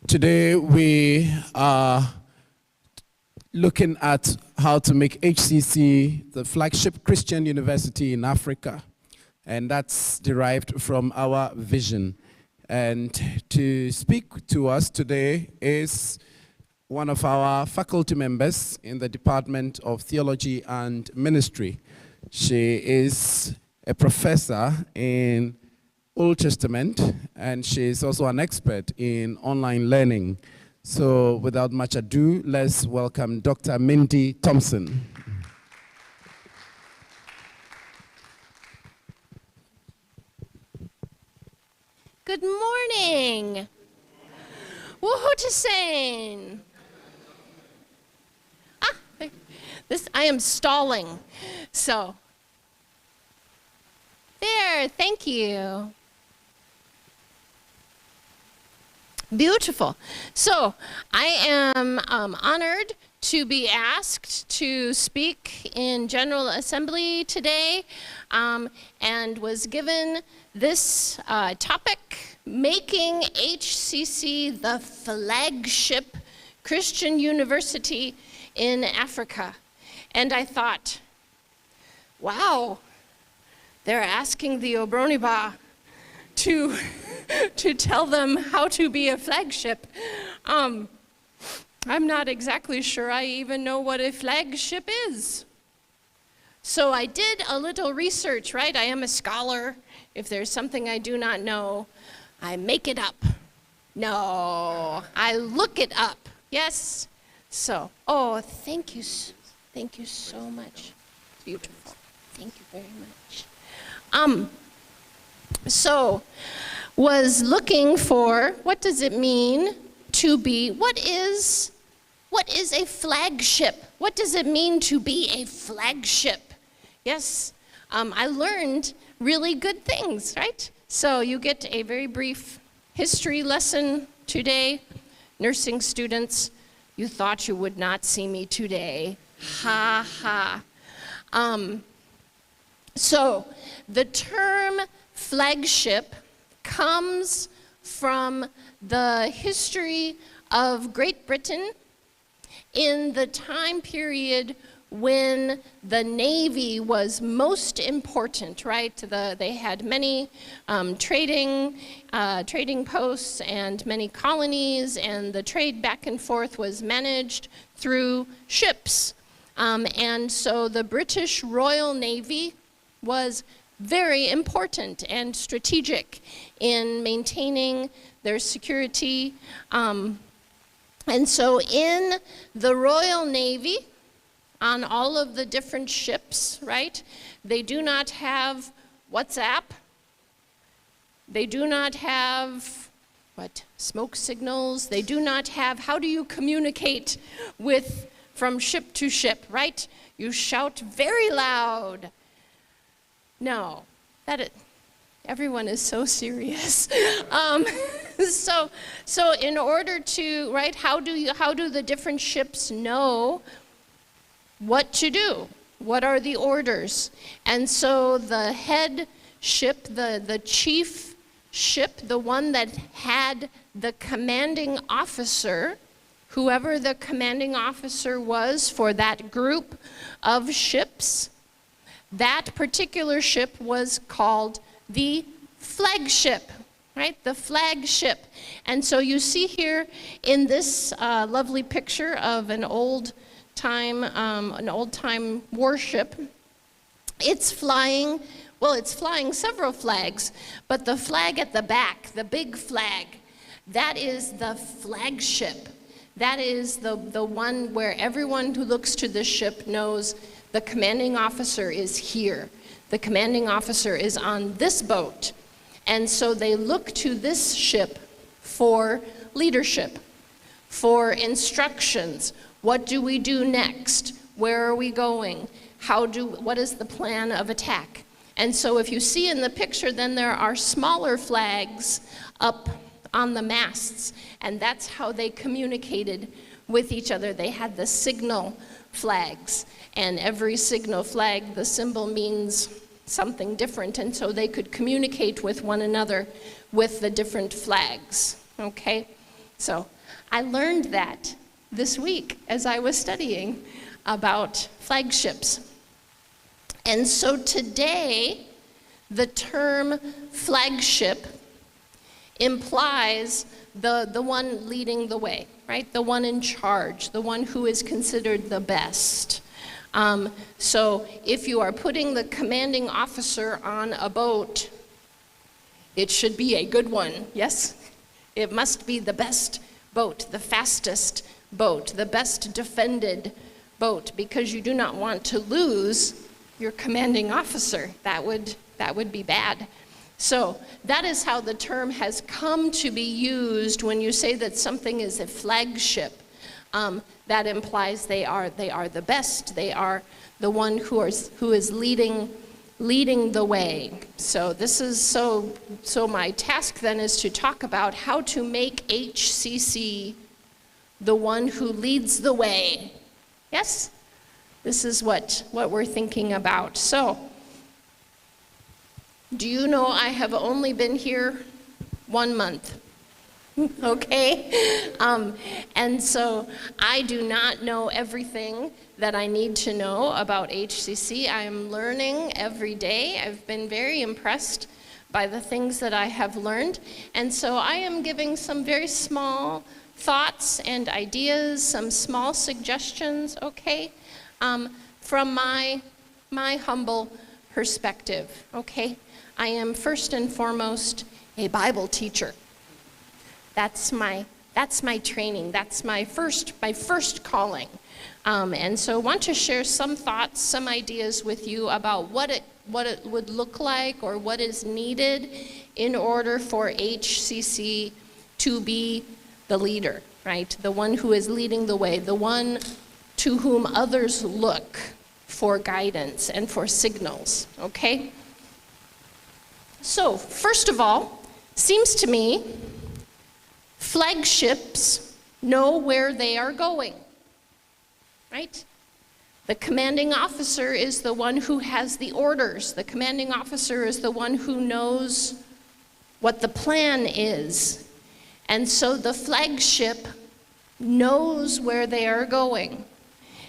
Today we are looking at how to make HCC the flagship Christian university in Africa. And that's derived from our vision. And to speak to us today is one of our faculty members in the Department of Theology and Ministry. She is a professor in Old Testament, and she is also an expert in online learning. So without much ado, let's welcome Dr. Mindy Thompson. Good morning. Woohoo-to-sing. I am stalling. So, there, thank you. Beautiful. So, I am honored to be asked to speak in General Assembly today, and was given this topic, making HCC the flagship Christian university in Africa. And I thought, wow, they're asking the Obroniba to tell them how to be a flagship. I'm not exactly sure I even know what a flagship is. So I did a little research, right? I am a scholar. If there's something I do not know, I make it up. No, I look it up. Yes? So, oh, thank you so much. Beautiful. Thank you very much. So, was looking for, what does it mean to be, what is a flagship? What does it mean to be a flagship? Yes, I learned really good things, right? So you get a very brief history lesson today. Nursing students, you thought you would not see me today. Ha ha. So the term flagship comes from the history of Great Britain in the time period when the Navy was most important, right? They had many trading posts and many colonies, and the trade back and forth was managed through ships. And so the British Royal Navy was very important and strategic in maintaining their security. And so in the Royal Navy, on all of the different ships, right, they do not have WhatsApp. They do not have, smoke signals. They do not have, how do you communicate from ship to ship, right? You shout very loud. No, everyone is so serious. So in order to, right, how do the different ships know what to do? What are the orders? And so the head ship, the chief ship, the one that had the commanding officer, whoever the commanding officer was for that group of ships, that particular ship was called the flagship, right? The flagship. And so you see here in this lovely picture of an old time warship. It's flying several flags, but the flag at the back, the big flag, that is the flagship. That is the one where everyone who looks to the ship knows the commanding officer is here. The commanding officer is on this boat. And so they look to this ship for leadership, for instructions. What do we do next? Where are we going? What is the plan of attack? And so if you see in the picture, then there are smaller flags up on the masts, and that's how they communicated with each other. They had the signal flags, and every signal flag, the symbol means something different, and so they could communicate with one another with the different flags, okay? So I learned that this week as I was studying about flagships. And so today, the term flagship implies the one leading the way, right? The one in charge, the one who is considered the best. So if you are putting the commanding officer on a boat, it should be a good one, yes? It must be the best boat, the fastest boat, the best defended boat, because you do not want to lose your commanding officer. That would be bad. So that is how the term has come to be used when you say that something is a flagship. That implies they are the best. They are the one who is leading the way. So this is so my task then is to talk about how to make HCC the one who leads the way. Yes? This is what we're thinking about. So, do you know I have only been here 1 month? Okay? And so I do not know everything that I need to know about HCC. I am learning every day. I've been very impressed by the things that I have learned. And so I am giving some very small thoughts and ideas, some small suggestions, okay? From my humble perspective, okay? I am first and foremost a Bible teacher. That's my training. That's my first calling. And so I want to share some thoughts, some ideas with you about what it would look like or what is needed in order for HCC to be the leader, right? The one who is leading the way, the one to whom others look for guidance and for signals, okay? So, first of all, seems to me flagships know where they are going, right? The commanding officer is the one who has the orders. The commanding officer is the one who knows what the plan is. And so the flagship knows where they are going.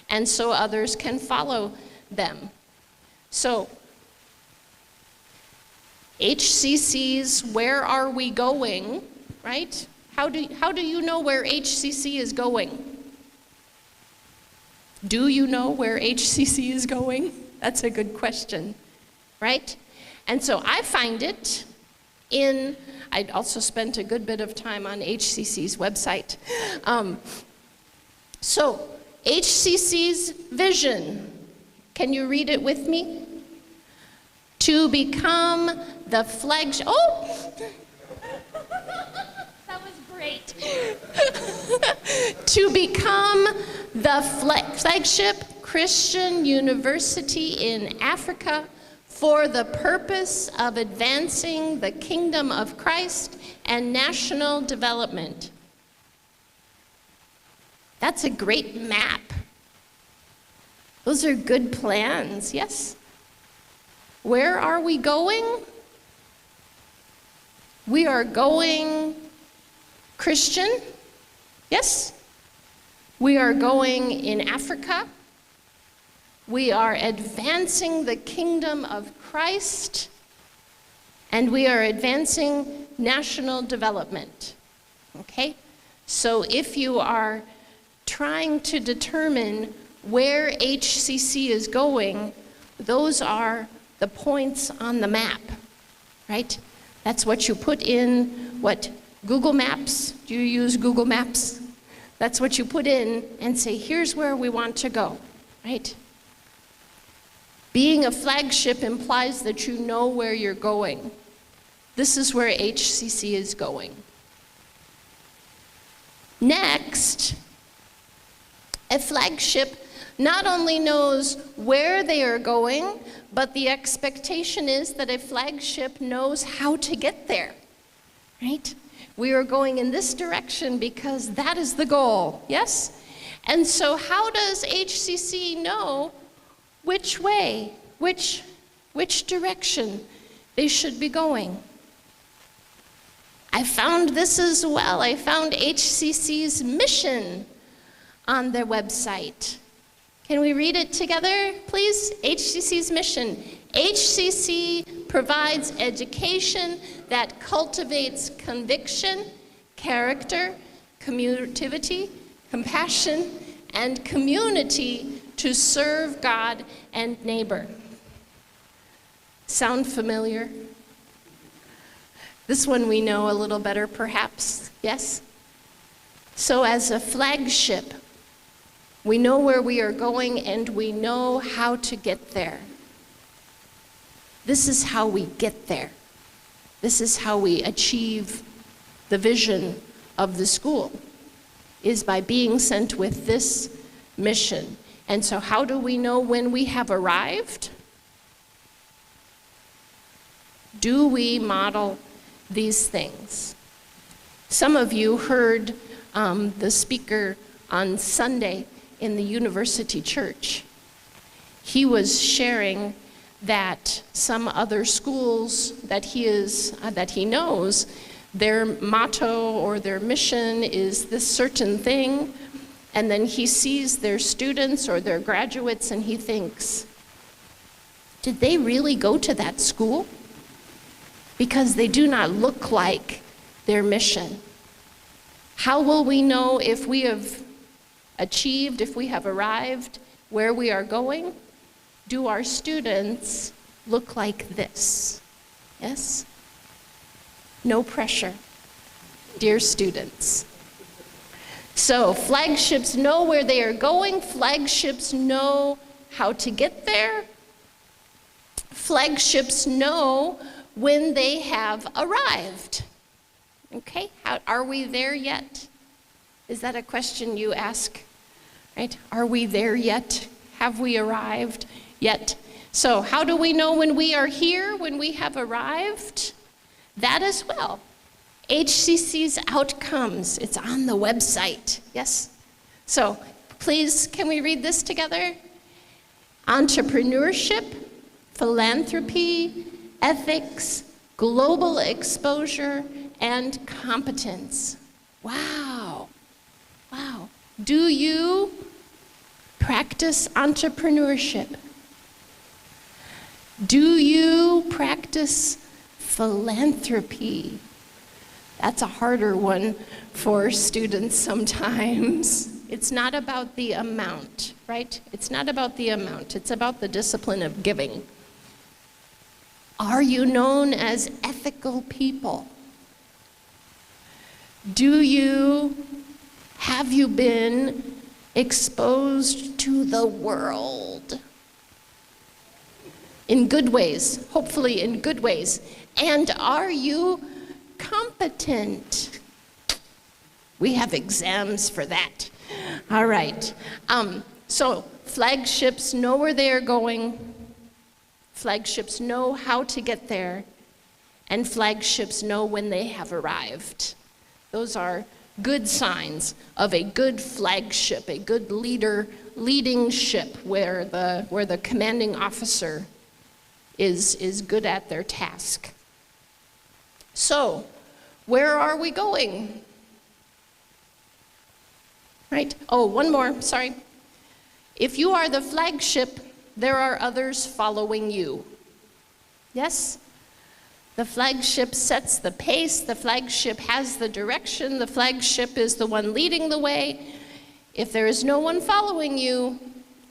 And so others can follow them. So, HCCs, where are we going, right? How do you know where HCC is going? Do you know where HCC is going? That's a good question, right? And so I find it I'd also spent a good bit of time on HCC's website. So, HCC's vision, can you read it with me? To become the flagship, that was great. To become the flagship Christian university in Africa for the purpose of advancing the kingdom of Christ and national development. That's a great map. Those are good plans, yes? Where are we going? We are going Christian, yes? We are going in Africa. We are advancing the kingdom of Christ, and we are advancing national development, okay? So if you are trying to determine where HCC is going, those are the points on the map, right? That's what you put in, what Google Maps, do you use Google Maps? That's what you put in and say, here's where we want to go, right? Being a flagship implies that you know where you're going. This is where HCC is going. Next, a flagship not only knows where they are going, but the expectation is that a flagship knows how to get there, right? We are going in this direction because that is the goal, yes? And so how does HCC know which way, which direction they should be going? I found this as well. I found HCCs Mission on their website. Can we read it together, please? HCC's Mission. HCC provides education that cultivates conviction, character, communitivity, compassion, and community to serve God and neighbor. Sound familiar? This one we know a little better, perhaps, yes? So as a flagship, we know where we are going and we know how to get there. This is how we get there. This is how we achieve the vision of the school, is by being sent with this mission. And so how do we know when we have arrived? Do we model these things? Some of you heard the speaker on Sunday in the university church. He was sharing that some other schools that he knows, their motto or their mission is this certain thing, and then he sees their students or their graduates and he thinks, did they really go to that school? Because they do not look like their mission. How will we know if we have achieved, if we have arrived where we are going? Do our students look like this? Yes? No pressure, dear students. So flagships know where they are going. Flagships know how to get there. Flagships know when they have arrived. Okay, are we there yet? Is that a question you ask? Right? Are we there yet? Have we arrived yet? So how do we know when we are here, when we have arrived? That as well. HCC's outcomes, it's on the website, yes? So please, can we read this together? Entrepreneurship, philanthropy, ethics, global exposure, and competence. Wow, wow. Do you practice entrepreneurship? Do you practice philanthropy? That's a harder one for students sometimes. It's not about the amount, right? It's not about the amount. It's about the discipline of giving. Are you known as ethical people? Have you been exposed to the world? In good ways, hopefully in good ways. And are you competent? We have exams for that. All right. So flagships know where they are going. Flagships know how to get there. And flagships know when they have arrived. Those are good signs of a good flagship, a good leader leading ship where the commanding officer is good at their task. So, where are we going? Right? Oh, one more, sorry. If you are the flagship, there are others following you. Yes? The flagship sets the pace, the flagship has the direction, the flagship is the one leading the way. If there is no one following you,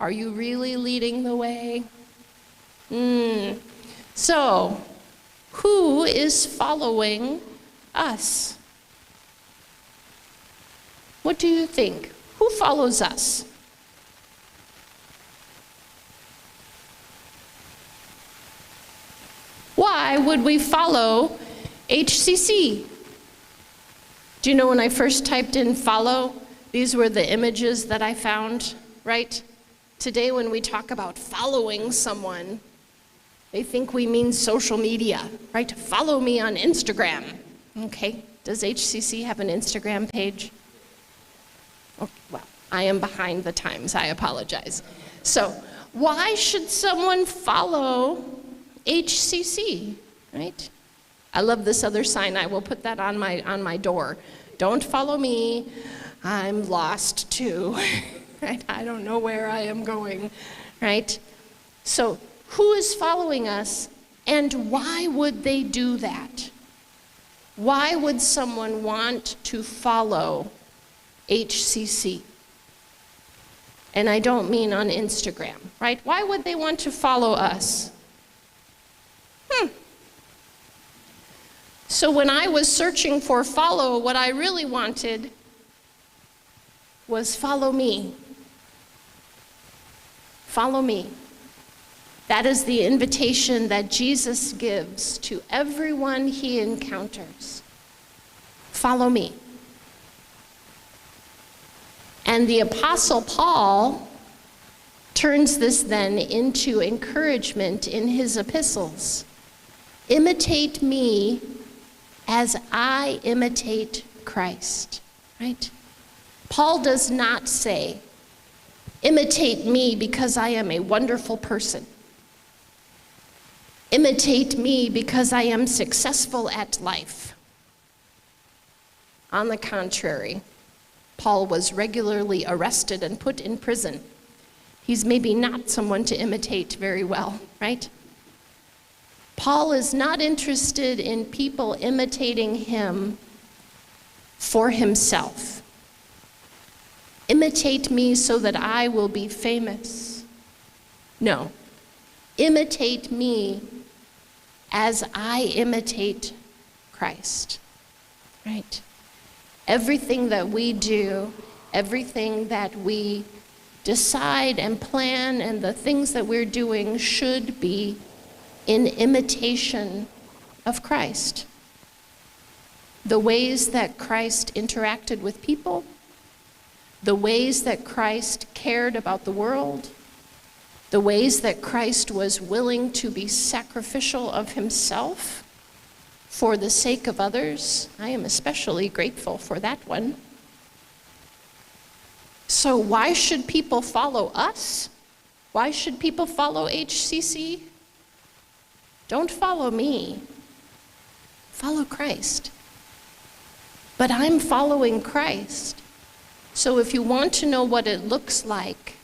are you really leading the way? So, who is following us? What do you think? Who follows us? Why would we follow HCC? Do you know when I first typed in follow, these were the images that I found, right? Today when we talk about following someone, they think we mean social media, right? Follow me on Instagram. Okay, does HCC have an Instagram page? Oh, well, I am behind the times, I apologize. So, why should someone follow HCC, right? I love this other sign. I will put that on my door. Don't follow me. I'm lost too. Right? I don't know where I am going. Right? So who is following us, and why would they do that? Why would someone want to follow HCC? And I don't mean on Instagram, right? Why would they want to follow us? So when I was searching for follow, what I really wanted was follow me. Follow me. That is the invitation that Jesus gives to everyone he encounters. Follow me. And the Apostle Paul turns this then into encouragement in his epistles. Imitate me as I imitate Christ, right? Paul does not say, imitate me because I am a wonderful person. Imitate me because I am successful at life. On the contrary, Paul was regularly arrested and put in prison. He's maybe not someone to imitate very well, right? Paul is not interested in people imitating him for himself. Imitate me so that I will be famous. No. Imitate me as I imitate Christ, right? Everything that we do, everything that we decide and plan, and the things that we're doing should be in imitation of Christ. The ways that Christ interacted with people, the ways that Christ cared about the world, the ways that Christ was willing to be sacrificial of himself for the sake of others. I am especially grateful for that one. So why should people follow us? Why should people follow HCC? Don't follow me. Follow Christ. But I'm following Christ. So if you want to know what it looks like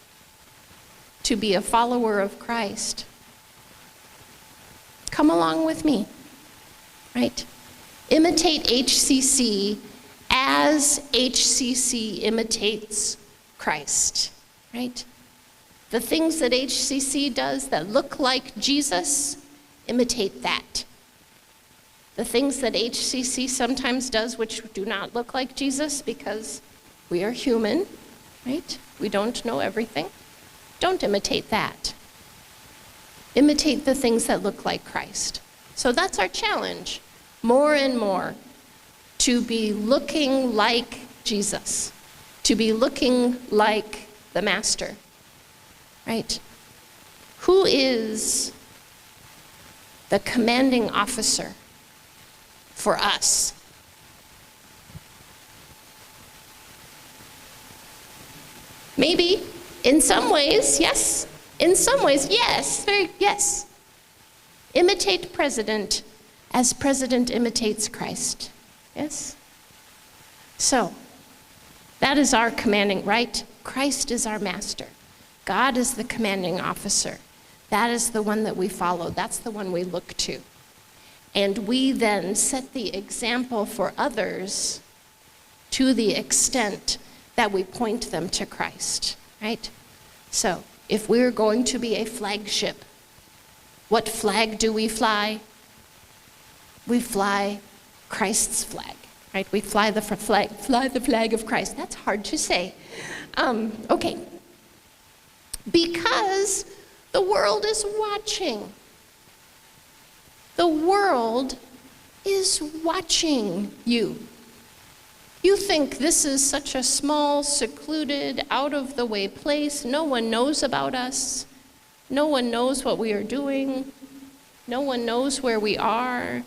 to be a follower of Christ, come along with me, right? Imitate HCC as HCC imitates Christ, right? The things that HCC does that look like Jesus, imitate that. The things that HCC sometimes does which do not look like Jesus, because we are human, right? We don't know everything. Don't imitate that. Imitate the things that look like Christ. So that's our challenge, more and more, to be looking like Jesus, to be looking like the Master, right? Who is the commanding officer for us? Maybe, in some ways, yes. In some ways, yes. Yes. Imitate President as President imitates Christ. Yes? So, that is our commanding, right? Christ is our master. God is the commanding officer. That is the one that we follow. That's the one we look to. And we then set the example for others to the extent that we point them to Christ, right? So, if we're going to be a flagship, what flag do we fly? We fly Christ's flag, right? We fly the flag of Christ. That's hard to say. Okay. Because the world is watching. The world is watching you. You think this is such a small, secluded, out-of-the-way place. No one knows about us. No one knows what we are doing. No one knows where we are,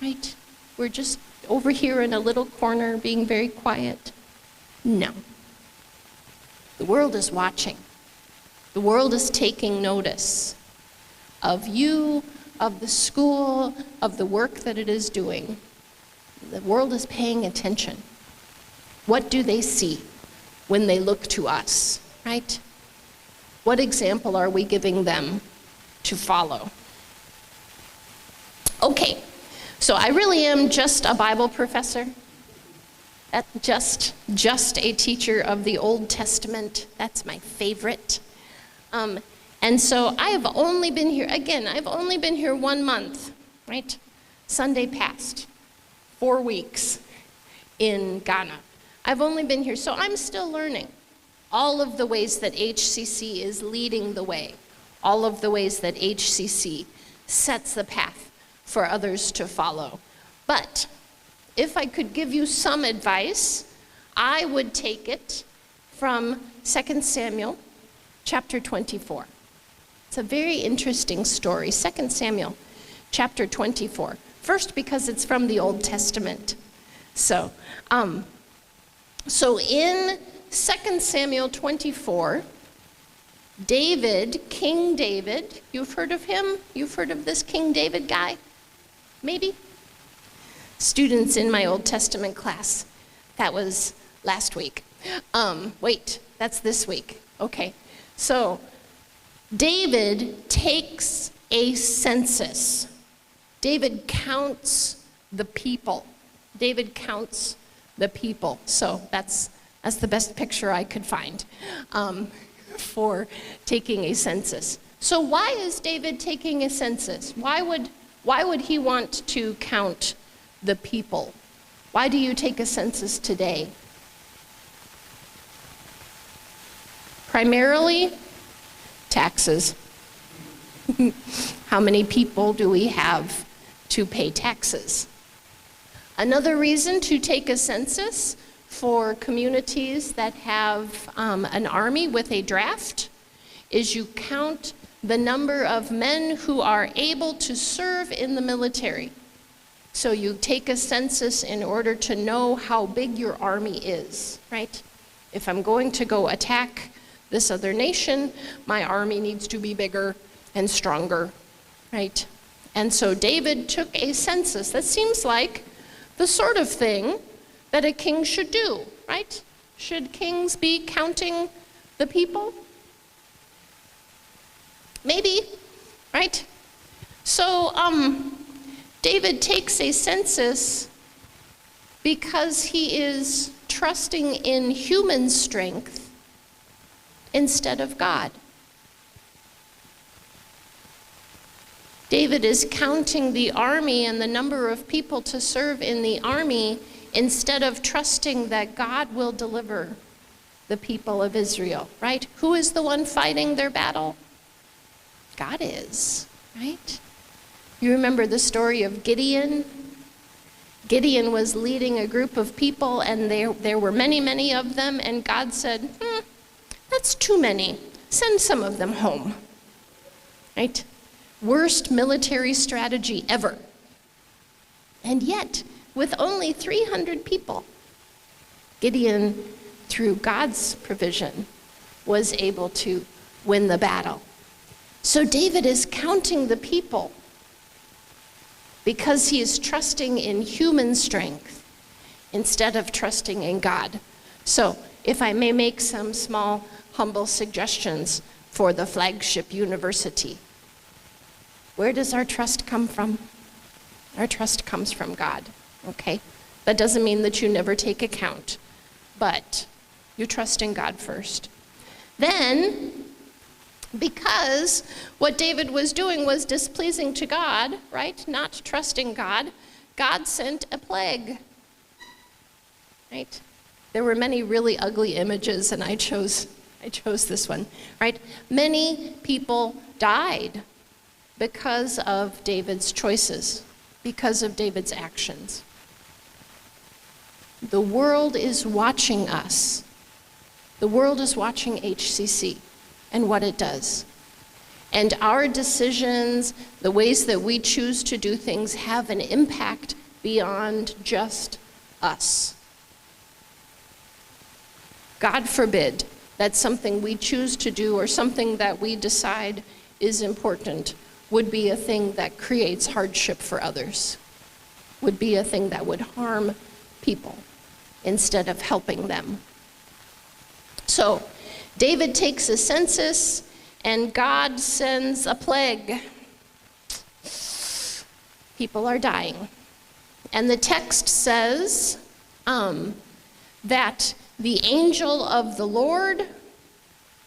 right? We're just over here in a little corner being very quiet. No. The world is watching. The world is taking notice of you of the school, of the work that it is doing. The world is paying attention. What do they see when they look to us, right? What example are we giving them to follow? Okay, so I really am just a Bible professor. Just a teacher of the Old Testament. That's my favorite. And so I have only been here, again, I've only been here 1 month, right? Sunday past, 4 weeks in Ghana. I've only been here, so I'm still learning all of the ways that HCC is leading the way, all of the ways that HCC sets the path for others to follow. But if I could give you some advice, I would take it from 2 Samuel chapter 24. It's a very interesting story, 2 Samuel chapter 24. First, because it's from the Old Testament. So in 2 Samuel 24, David, King David, you've heard of him? You've heard of this King David guy? Maybe? Students in my Old Testament class. That was last week. Wait, that's this week. Okay. So, David takes a census. David counts the people. David counts the people. So that's the best picture I could find for taking a census. So why is David taking a census? Why would he want to count the people? Why do you take a census today? Primarily, taxes. How many people do we have to pay taxes? Another reason to take a census for communities that have an army with a draft is you count the number of men who are able to serve in the military. So you take a census in order to know how big your army is, right? If I'm going to go attack this other nation, my army needs to be bigger and stronger, right? And so David took a census. That seems like the sort of thing that a king should do, right? Should kings be counting the people? Maybe, right? So David takes a census because he is trusting in human strength instead of God. David is counting the army and the number of people to serve in the army instead of trusting that God will deliver the people of Israel, right? Who is the one fighting their battle? God is, right? You remember the story of Gideon? Gideon was leading a group of people, and there were many, many of them, and God said, that's too many. Send some of them home, right? Worst military strategy ever. And yet, with only 300 people, Gideon, through God's provision, was able to win the battle. So David is counting the people because he is trusting in human strength instead of trusting in God. So, if I may make some small, humble suggestions for the Flagship University. Where does our trust come from? Our trust comes from God, okay? That doesn't mean that you never take account, but you trust in God first. Then, because what David was doing was displeasing to God, right? Not trusting God, God sent a plague, right? There were many really ugly images, and I chose this one, right? Many people died because of David's choices, because of David's actions. The world is watching us. The world is watching HCC and what it does. And our decisions, the ways that we choose to do things, have an impact beyond just us. God forbid that something we choose to do or something that we decide is important would be a thing that creates hardship for others, would be a thing that would harm people instead of helping them. So David takes a census, and God sends a plague. People are dying. And the text says that the angel of the Lord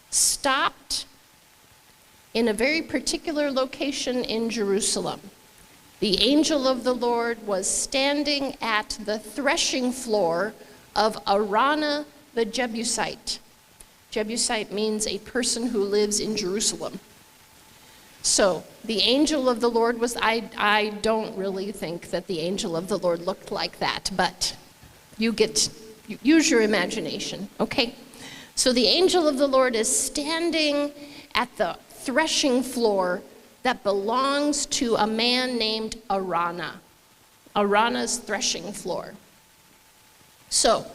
stopped in a very particular location in Jerusalem. The angel of the Lord was standing at the threshing floor of Araunah the Jebusite. Jebusite means a person who lives in Jerusalem. So the angel of the Lord was, I don't really think that the angel of the Lord looked like that, but use your imagination, okay? So the angel of the Lord is standing at the threshing floor that belongs to a man named Araunah. Araunah's threshing floor. So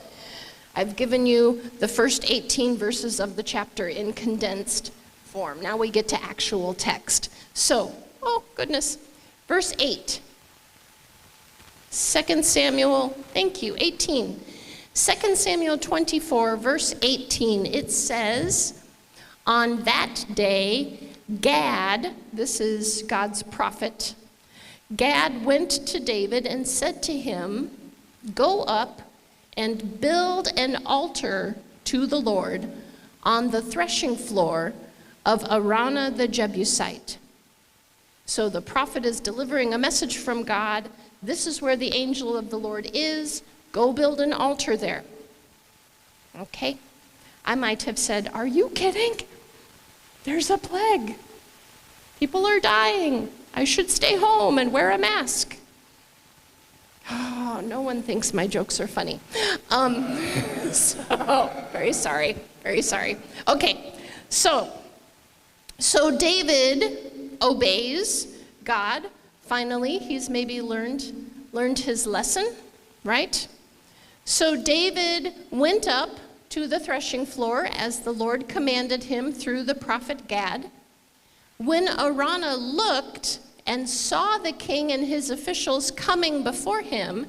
I've given you the first 18 verses of the chapter in condensed form. Now we get to actual text. So, oh goodness, verse 8. 2 Samuel, thank you, 18. 2 Samuel 24, verse 18, it says, on that day, Gad, this is God's prophet, Gad went to David and said to him, go up and build an altar to the Lord on the threshing floor of Araunah the Jebusite. So the prophet is delivering a message from God. This is where the angel of the Lord is. Go build an altar there. Okay? I might have said, are you kidding? There's a plague. People are dying. I should stay home and wear a mask. Oh, no one thinks my jokes are funny. So, very sorry, very sorry. Okay, so David obeys God. Finally, he's maybe learned his lesson, right? So David went up to the threshing floor as the Lord commanded him through the prophet Gad. When Araunah looked and saw the king and his officials coming before him,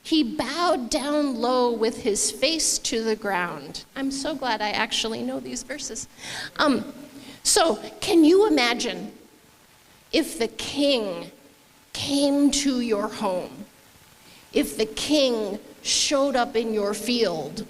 he bowed down low with his face to the ground. I'm so glad I actually know these verses. So can you imagine if the king came to your home? If the king showed up in your field?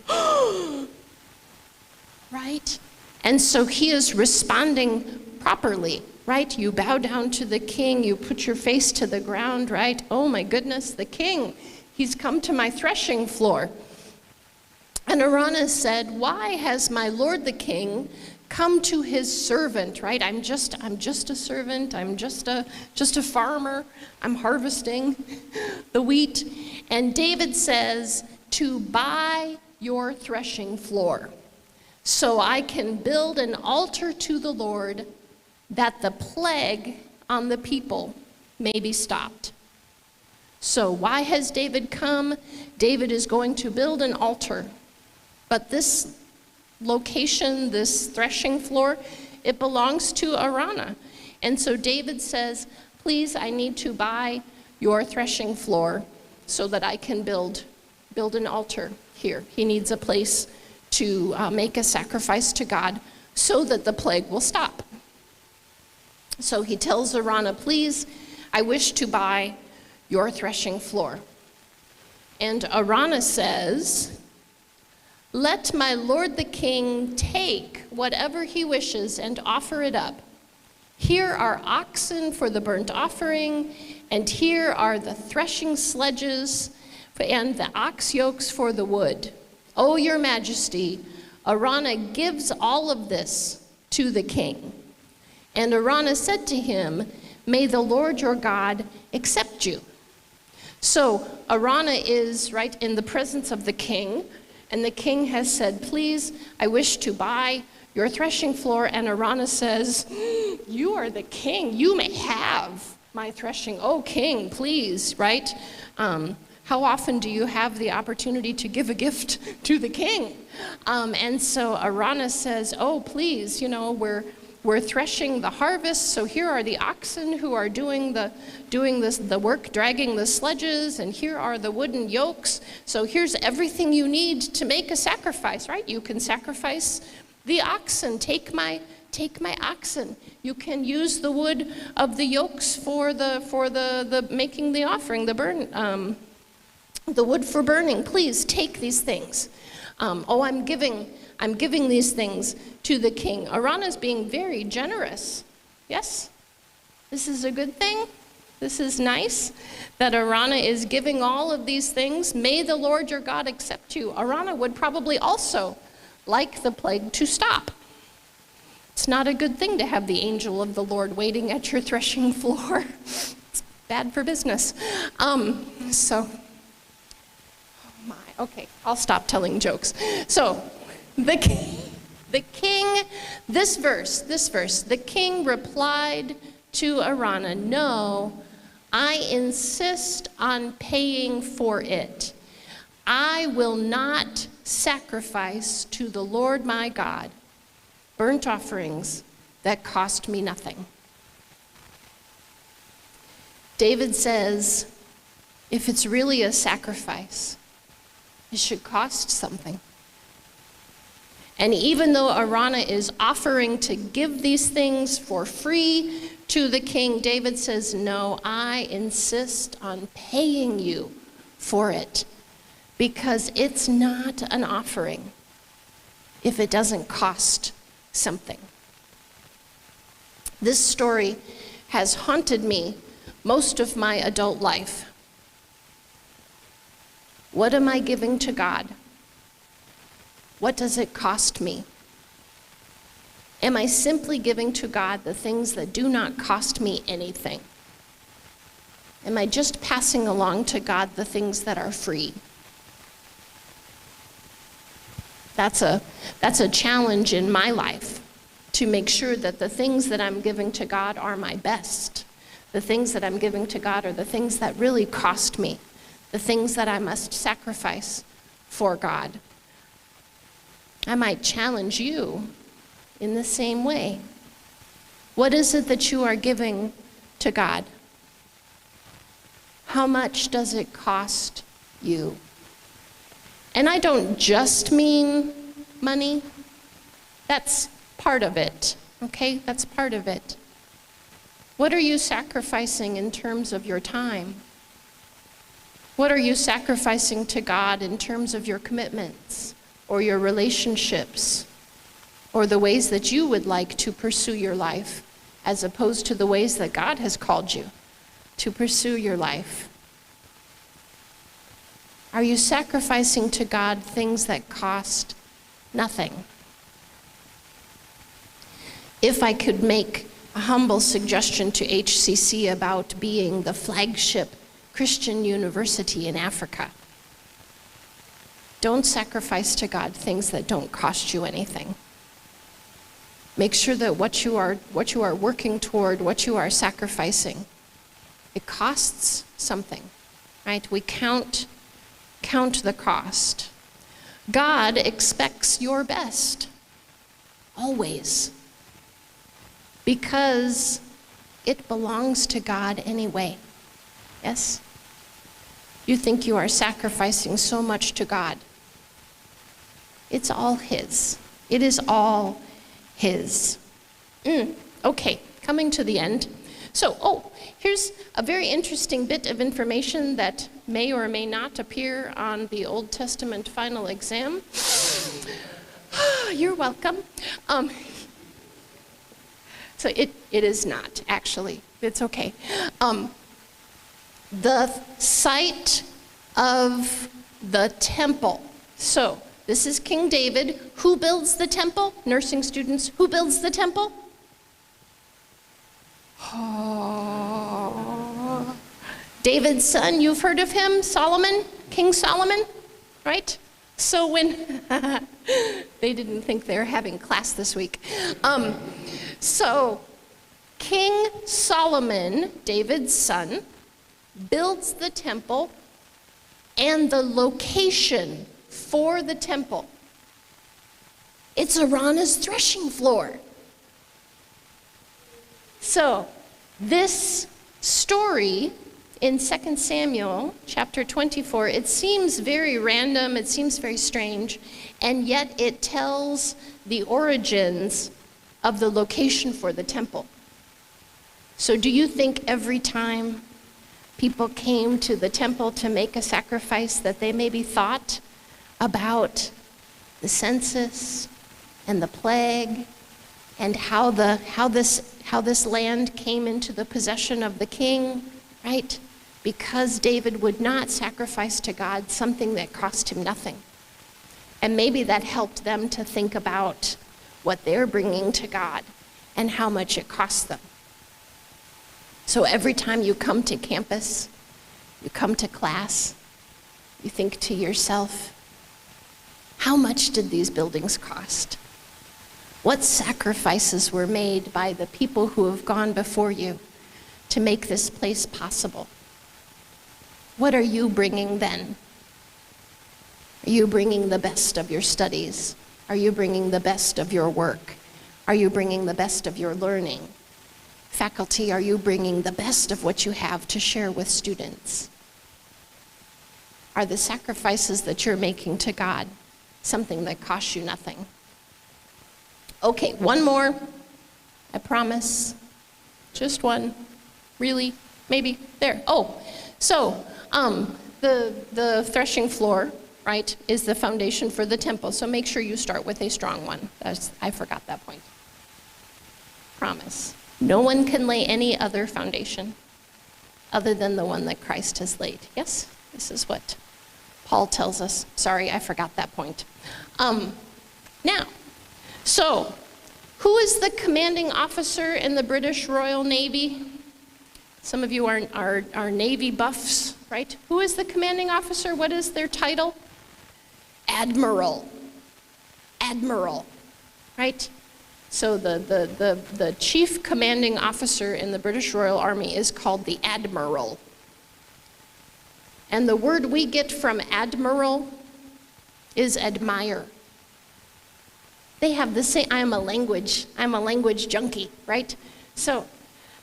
Right? And so he is responding properly, right? You bow down to the king, you put your face to the ground, right? Oh my goodness, the king, he's come to my threshing floor. And Araunah said, why has my lord the king come to his servant, right? I'm just a servant, I'm just a farmer, I'm harvesting the wheat. And David says, to buy your threshing floor, so I can build an altar to the Lord, that the plague on the people may be stopped. So why has David come? David is going to build an altar. But this location, this threshing floor, it belongs to Araunah. And so David says, please, I need to buy your threshing floor so that I can build an altar here. He needs a place to make a sacrifice to God so that the plague will stop. So he tells Araunah, please, I wish to buy your threshing floor. And Araunah says, let my lord the king take whatever he wishes and offer it up. Here are oxen for the burnt offering, and here are the threshing sledges and the ox yokes for the wood. Oh, your majesty, Araunah gives all of this to the king. And Araunah said to him, may the Lord your God accept you. So Araunah is right in the presence of the king, and the king has said, please, I wish to buy your threshing floor. And Araunah says, you are the king, you may have my threshing. Oh, king, please, right? How often do you have the opportunity to give a gift to the king? And so Araunah says, oh, please, we're we're threshing the harvest, so here are the oxen who are doing the work, dragging the sledges, and here are the wooden yokes. So here's everything you need to make a sacrifice, right? You can sacrifice the oxen. Take my oxen. You can use the wood of the yokes for the making the offering, the wood for burning. Please take these things. I'm giving these things to the king. Araunah is being very generous. Yes? This is a good thing. This is nice that Araunah is giving all of these things. May the Lord your God accept you. Araunah would probably also like the plague to stop. It's not a good thing to have the angel of the Lord waiting at your threshing floor. It's bad for business. Okay, I'll stop telling jokes. So, the king, this verse, the king replied to Araunah, no, I insist on paying for it. I will not sacrifice to the Lord my God burnt offerings that cost me nothing. David says, if it's really a sacrifice, it should cost something. And even though Araunah is offering to give these things for free to the king, David says, no, I insist on paying you for it, because it's not an offering if it doesn't cost something. This story has haunted me most of my adult life. What am I giving to God? What does it cost me? Am I simply giving to God the things that do not cost me anything? Am I just passing along to God the things that are free? That's a challenge in my life, to make sure that the things that I'm giving to God are my best. The things that I'm giving to God are the things that really cost me, the things that I must sacrifice for God. I might challenge you in the same way. What is it that you are giving to God? How much does it cost you? And I don't just mean money. That's part of it, okay? That's part of it. What are you sacrificing in terms of your time? What are you sacrificing to God in terms of your commitments or your relationships or the ways that you would like to pursue your life as opposed to the ways that God has called you to pursue your life? Are you sacrificing to God things that cost nothing? If I could make a humble suggestion to HCC about being the flagship Christian university in Africa, don't sacrifice to God things that don't cost you anything. Make sure that what you are working toward, what you are sacrificing, it costs something, right? We count the cost. God expects your best, always, because it belongs to God anyway. Yes? You think you are sacrificing so much to God. It's all His. It is all His. Okay, coming to the end. So, here's a very interesting bit of information that may or may not appear on the Old Testament final exam. You're welcome. So it is not, actually. It's okay. The site of the temple. So, this is King David. Who builds the temple? Nursing students, who builds the temple? Oh. David's son, you've heard of him, Solomon, King Solomon, right? So when, they didn't think they were having class this week. So King Solomon, David's son, builds the temple, and the location for the temple, it's Araunah's threshing floor. So this story in 2 Samuel chapter 24, it seems very random, it seems very strange, and yet it tells the origins of the location for the temple. So do you think every time people came to the temple to make a sacrifice that they maybe thought about the census and the plague and how this land came into the possession of the king, right? Because David would not sacrifice to God something that cost him nothing. And maybe that helped them to think about what they're bringing to God and how much it costs them. So every time you come to campus, you come to class, you think to yourself, how much did these buildings cost? What sacrifices were made by the people who have gone before you to make this place possible? What are you bringing then? Are you bringing the best of your studies? Are you bringing the best of your work? Are you bringing the best of your learning? Faculty, are you bringing the best of what you have to share with students? Are the sacrifices that you're making to God something that costs you nothing? Okay, one more, I promise. Just one, really, maybe, there. Oh, so the threshing floor, right, is the foundation for the temple. So make sure you start with a strong one. I forgot that point. Promise. No one can lay any other foundation other than the one that Christ has laid. Yes, this is what Paul tells us. Sorry, I forgot that point. Now, so who is the commanding officer in the British Royal Navy? Some of you are Navy buffs, right? Who is the commanding officer? What is their title? Admiral. Admiral, right? So the chief commanding officer in the British Royal Army is called the Admiral. And the word we get from admiral is admire. They have the same, I'm a language junkie, right? So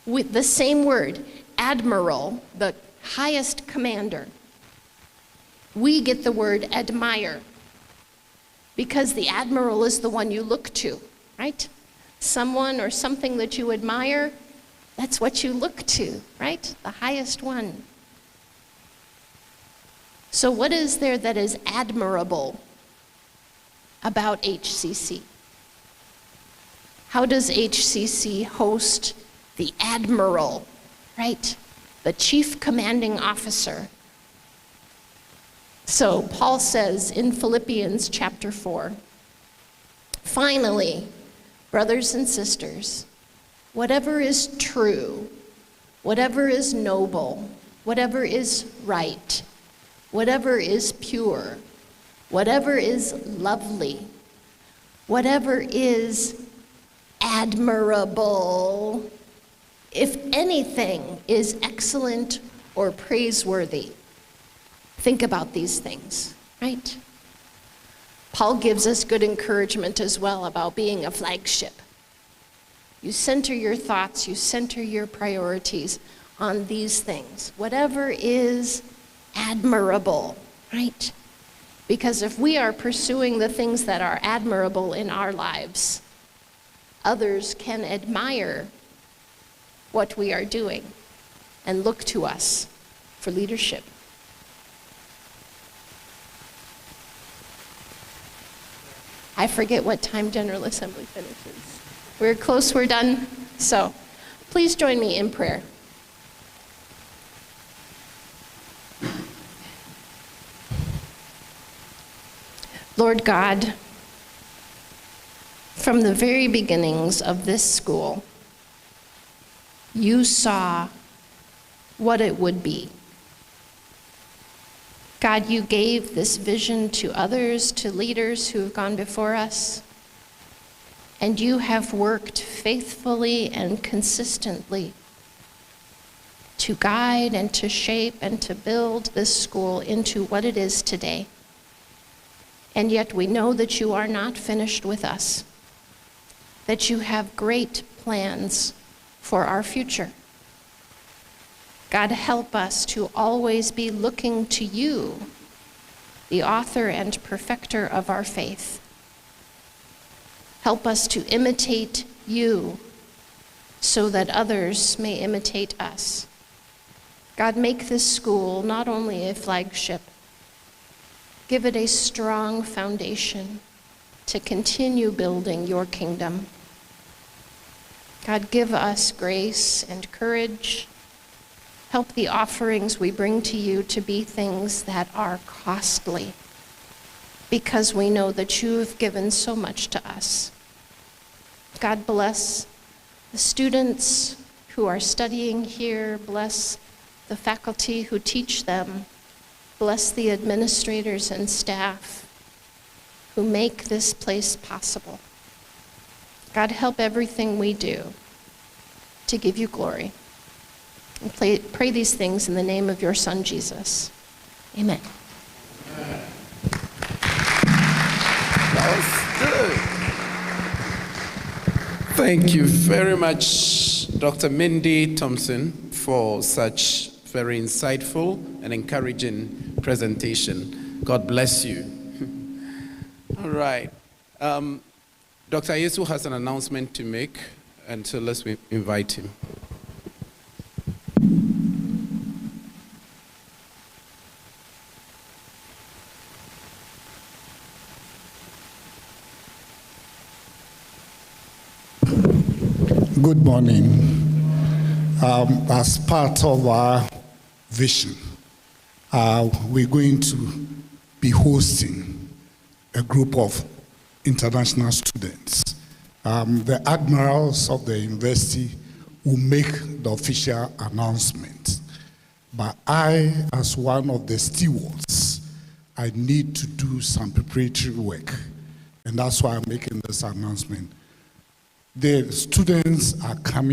with the same word, admiral, the highest commander, we get the word admire because the admiral is the one you look to, right? Someone or something that you admire, that's what you look to, right? The highest one. So what is there that is admirable about HCC? How does HCC host the admiral, right? The chief commanding officer. So Paul says in Philippians chapter 4, finally, brothers and sisters, whatever is true, whatever is noble, whatever is right, whatever is pure, whatever is lovely, whatever is admirable, if anything is excellent or praiseworthy, think about these things, right? Paul gives us good encouragement as well about being a flagship. You center your thoughts, you center your priorities on these things. Whatever is admirable, right? Because if we are pursuing the things that are admirable in our lives, others can admire what we are doing and look to us for leadership. I forget what time General Assembly finishes. We're close, we're done. So please join me in prayer. Lord God, from the very beginnings of this school, you saw what it would be. God, you gave this vision to others, to leaders who have gone before us, and you have worked faithfully and consistently to guide and to shape and to build this school into what it is today. And yet we know that you are not finished with us, that you have great plans for our future. God, help us to always be looking to you, the author and perfecter of our faith. Help us to imitate you so that others may imitate us. God, make this school not only a flagship, give it a strong foundation to continue building your kingdom. God, give us grace and courage. Help the offerings we bring to you to be things that are costly, because we know that you have given so much to us. God, bless the students who are studying here. Bless the faculty who teach them. Bless the administrators and staff who make this place possible. God, help everything we do to give you glory. And pray these things in the name of your Son, Jesus. Amen. That was good. Thank you very much, Dr. Mindy Thompson, for such very insightful and encouraging presentation. God bless you. All right. Dr. Yesu has an announcement to make, and so let's invite him. Good morning. As part of our vision, we're going to be hosting a group of international students. The admirals of the university will make the official announcement. But I, as one of the stewards, I need to do some preparatory work. And that's why I'm making this announcement. The students are coming